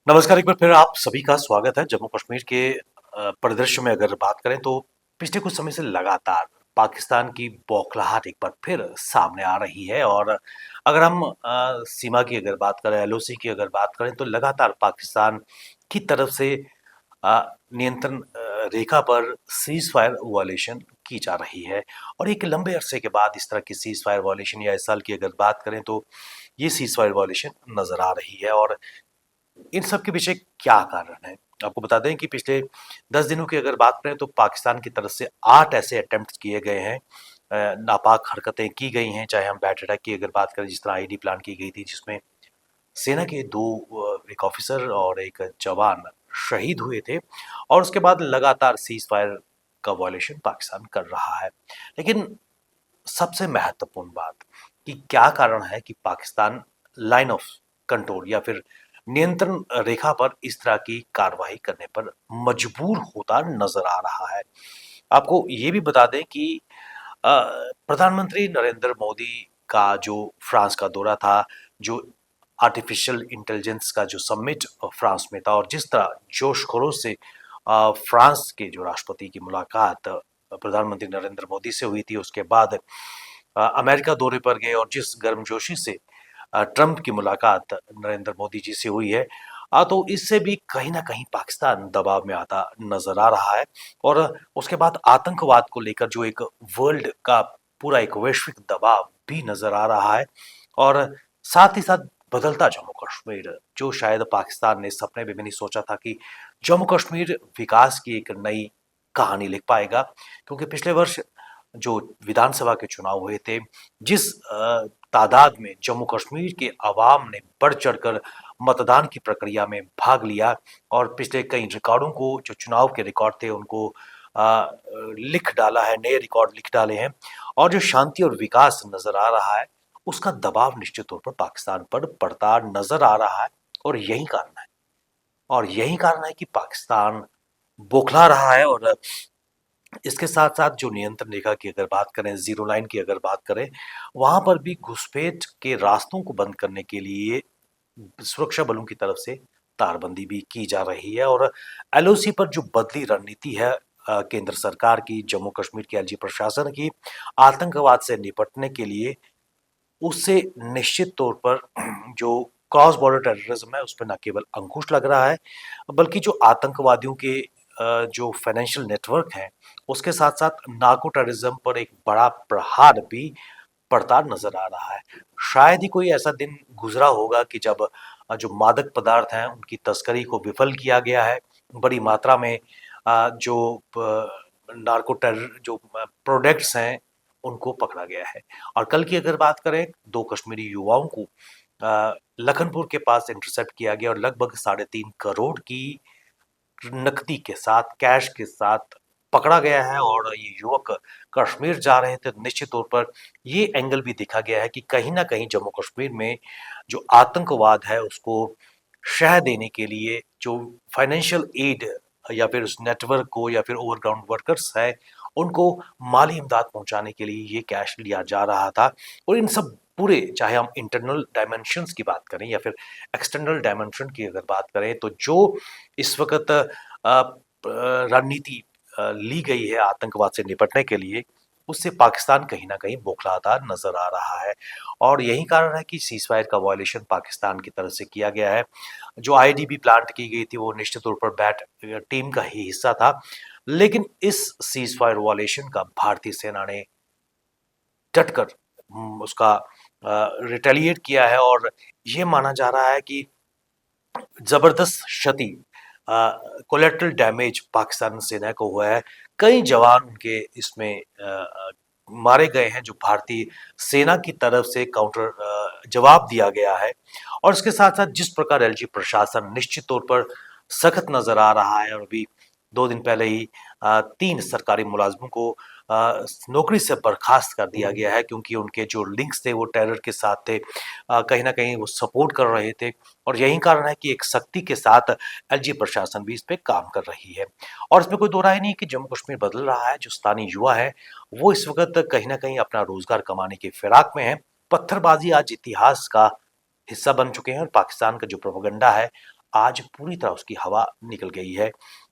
नमस्कार, एक बार फिर आप सभी का स्वागत है। जम्मू कश्मीर के परिदृश्य में अगर बात करें तो पिछले कुछ समय से लगातार पाकिस्तान की बौखलाहट एक बार फिर सामने आ रही है और अगर हम सीमा की अगर बात करें, एलओसी की अगर बात करें तो लगातार पाकिस्तान की तरफ से नियंत्रण रेखा पर सीज़ फायर वायलेशन की जा रही है और एक लंबे अरसे के बाद इस तरह की सीज़ फायर वायलेशन या इस साल की अगर बात करें तो ये सीज़ फायर वायलेशन नज़र आ रही है और इन सब के पीछे क्या कारण है? आपको बता दें कि पिछले 10 दिनों की अगर बात करें तो पाकिस्तान की तरफ से 8 ऐसे अटेम्प्ट्स किए गए हैं। नापाक हरकतें की गई हैं, चाहे हम बैट अटैक की अगर बात करें जिस तरह आईईडी प्लांट की गई थी जिसमें सेना के 2 एक ऑफिसर और एक जवान शहीद हुए थे और उसके बाद लगातार सीज़ फायर का वायलेशन पाकिस्तान कर रहा है। लेकिन सबसे महत्वपूर्ण बात कि क्या कारण है कि पाकिस्तान लाइन ऑफ कंट्रोल या फिर नियंत्रण रेखा पर इस तरह की कार्रवाई करने पर मजबूर होता नजर आ रहा है। आपको ये भी बता दें कि प्रधानमंत्री नरेंद्र मोदी का जो फ्रांस का दौरा था, जो आर्टिफिशियल इंटेलिजेंस का जो समिट फ्रांस में था और जिस तरह जोश खरोश से फ्रांस के जो राष्ट्रपति की मुलाकात प्रधानमंत्री नरेंद्र मोदी से हुई थी, उसके बाद अमेरिका दौरे पर गए और जिस गर्मजोशी से ट्रंप की मुलाकात नरेंद्र मोदी जी से हुई है, तो इससे भी कहीं न कहीं पाकिस्तान दबाव में आता नज़र आ रहा है और उसके बाद आतंकवाद को लेकर जो एक वर्ल्ड का पूरा एक वैश्विक दबाव भी नज़र आ रहा है और साथ ही साथ बदलता जम्मू कश्मीर, जो शायद पाकिस्तान ने सपने में भी नहीं सोचा था कि जम्मू कश्मीर विकास की एक नई कहानी लिख पाएगा। क्योंकि पिछले वर्ष जो विधानसभा के चुनाव हुए थे, जिस तादाद में जम्मू कश्मीर के अवाम ने बढ़ चढ़कर मतदान की प्रक्रिया में भाग लिया और पिछले कई रिकॉर्डों को जो चुनाव के रिकॉर्ड थे उनको लिख डाला है, नए रिकॉर्ड लिख डाले हैं और जो शांति और विकास नजर आ रहा है, उसका दबाव निश्चित तौर पर पाकिस्तान पर पड़ता नजर आ रहा है और यही कारण है। और यही कारण है कि पाकिस्तान बौखला रहा है और इसके साथ-साथ जो नियंत्रण रेखा की अगर बात करें, ज़ीरो लाइन की अगर बात करें, वहाँ पर भी घुसपैठ के रास्तों को बंद करने के लिए सुरक्षा बलों की तरफ से तारबंदी भी की जा रही है और एलओसी पर जो बदली रणनीति है केंद्र सरकार की, जम्मू कश्मीर की एलजी प्रशासन की, आतंकवाद से निपटने के लिए उससे निश्चित तौर पर जो क्रॉस बॉर्डर टेररिज्म है, उस पे ना केवल अंकुश लग रहा है, बल्कि जो आतंकवादियों के जो फाइनेंशियल नेटवर्क हैं, उसके साथ-साथ नार्को टेररिज्म पर एक बड़ा प्रहार भी पड़ता नज़र आ रहा है। शायद ही कोई ऐसा दिन गुज़रा होगा कि जब जो मादक पदार्थ हैं, उनकी तस्करी को विफल किया गया है, बड़ी मात्रा में जो प नार्को जो प्रोडक्ट्स हैं, उनको पकड़ा गया है। और कल की अगर बात करें, 2 कश्मीरी युवाओं को लखनपुर के पास इंटरसेप्ट किया गया और लगभग साढ़े 3 करोड़ की नकदी के साथ, कैश के साथ पकड़ा गया है और ये युवक कश्मीर जा रहे थे। निश्चित तौर पर ये एंगल भी देखा गया है कि कहीं न कहीं जम्मू कश्मीर में जो आतंकवाद है उसको शह देने के लिए जो फाइनेंशियल एड या फिर उस नेटवर्क को या फिर ओवरग्राउंड वर्कर्स हैं, उनको माली इमदाद पहुँचाने के लिए ये कैश लिया जा रहा था और इन सब पूरे चाहे हम इंटरनल डायमेंशंस की बात करें या फिर एक्सटर्नल डायमेंशन की अगर बात करें तो जो इस वक़्त रणनीति ली गई है आतंकवाद से निपटने के लिए, उससे पाकिस्तान कहीं न कहीं बौखलाता नज़र आ रहा है और यही कारण है कि सीज़फायर का वायलेशन पाकिस्तान की तरफ से किया गया है। जो आईडीबी प्लांट की गई थी, वो निश्चित तौर पर बैट टीम का ही हिस्सा था, लेकिन इस सीज़फायर वायलेशन का भारतीय सेना ने डटकर उसका रिटेलिएट किया है और ये माना जा रहा है कि ज़बरदस्त क्षति कोलेटरल डैमेज पाकिस्तान सेना को हुआ है। कई जवान उनके इसमें मारे गए हैं जो भारतीय सेना की तरफ से काउंटर जवाब दिया गया है और इसके साथ-साथ जिस प्रकार एलजी प्रशासन निश्चित तौर पर सख्त नज़र आ रहा है और अभी 2 दिन पहले ही 3 सरकारी मुलाज़िमों को नौकरी से बर्खास्त कर दिया गया है क्योंकि उनके जो लिंक्स थे वो टेरर के साथ थे। कहीं न कहीं वो सपोर्ट कर रहे थे और यही कारण है कि एक सख्ती के साथ एलजी प्रशासन भी इस पे काम कर रही है और इसमें कोई दो राय नहीं कि जम्मू कश्मीर बदल रहा है। जो स्थानीय युवा है वो इस वक़्त कहीं न कहीं अपना रोज़गार कमाने की फिराक में है। पत्थरबाज़ी आज इतिहास का हिस्सा बन चुके हैं और पाकिस्तान का जो प्रोपेगेंडा है आज पूरी तरह उसकी हवा निकल गई है।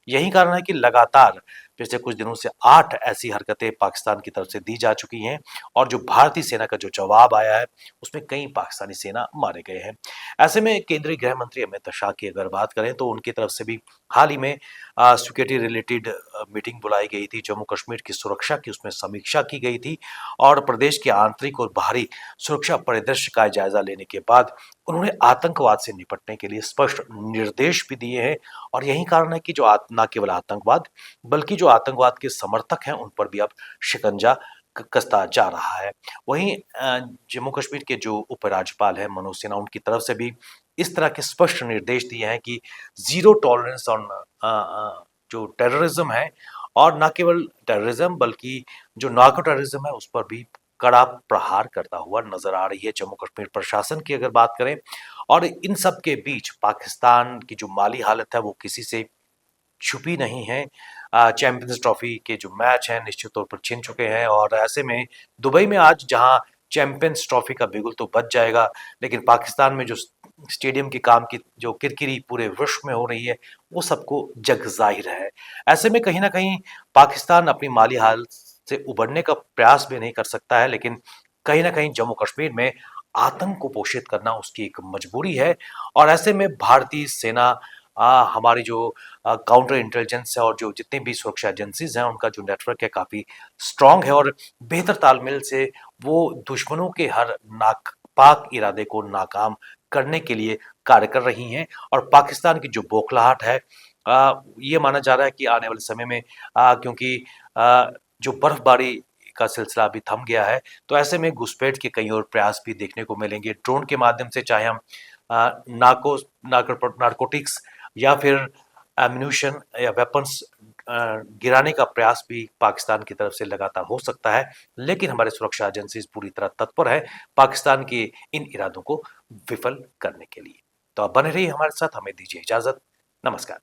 यही कारण है कि लगातार पिछले कुछ दिनों से 8 ऐसी हरकतें पाकिस्तान की तरफ से दी जा चुकी हैं और जो भारतीय सेना का जो जवाब आया है, उसमें कई पाकिस्तानी सेना मारे गए हैं। ऐसे में केंद्रीय गृह मंत्री अमित शाह की अगर बात करें तो उनकी तरफ से भी हाल ही में सिक्योरिटी रिलेटेड मीटिंग बुलाई गई थी, जम्मू कश्मीर की सुरक्षा की उसमें समीक्षा की गई थी और प्रदेश के आंतरिक और बाहरी सुरक्षा परिदृश्य का जायजा लेने के बाद उन्होंने आतंकवाद से निपटने के लिए स्पष्ट निर्देश भी दिए हैं और यही कारण है कि जो न केवल आतंकवाद बल्कि जो आतंकवाद के समर्थक हैं उन पर भी अब शिकंजा कसता जा रहा है। वहीं जम्मू कश्मीर के जो उपराज्यपाल हैं मनोज सिन्हा उनकी तरफ से भी इस तरह के स्पष्ट निर्देश दिए हैं कि जीरो टॉलरेंस ऑन जो टेररिज्म है और न केवल टेररिज्म बल्कि जो नार्को टेररिज्म है उस पर भी कड़ा प्रहार करता हुआ नजर आ रही है जम्मू कश्मीर प्रशासन की अगर बात करें। और इन सब के बीच पाकिस्तान की जो माली हालत है वो किसी से छुपी नहीं है। चैंपियंस ट्रॉफी के जो मैच हैं निश्चित तौर पर छिन चुके हैं और ऐसे में दुबई में आज जहां चैंपियंस ट्रॉफी का बिगुल तो बज जाएगा, लेकिन पाकिस्तान में जो स्टेडियम के काम की जो किरकिरी पूरे विश्व में हो रही है वो सबको जग जाहिर है। ऐसे में कहीं ना कहीं पाकिस्तान अपनी माली हालत से उबरने का प्रयास भी नहीं कर सकता है, लेकिन कहीं ना कहीं जम्मू कश्मीर में आतंक को पोषित करना उसकी एक मजबूरी है। और ऐसे में भारतीय सेना हमारी जो काउंटर इंटेलिजेंस है और जो जितनी भी सुरक्षा एजेंसीज हैं उनका जो नेटवर्क है काफ़ी स्ट्रांग है और बेहतर तालमेल से वो दुश्मनों के हर नापाक इरादे को नाकाम करने के लिए कार्य कर रही हैं। और पाकिस्तान की जो बौखलाहट है ये माना जा रहा है कि आने वाले समय में क्योंकि जो बर्फबारी का सिलसिला अभी थम गया है तो ऐसे में घुसपैठ के कई और प्रयास भी देखने को मिलेंगे ड्रोन के माध्यम से, चाहे हम नार्कोटिक्स या फिर एम्यूनिशन या वेपन्स गिराने का प्रयास भी पाकिस्तान की तरफ से लगातार हो सकता है। लेकिन हमारे सुरक्षा एजेंसीज पूरी तरह तत्पर है पाकिस्तान के इन इरादों को विफल करने के लिए। तो आप बने रहिए हमारे साथ, हमें दीजिए इजाजत। नमस्कार।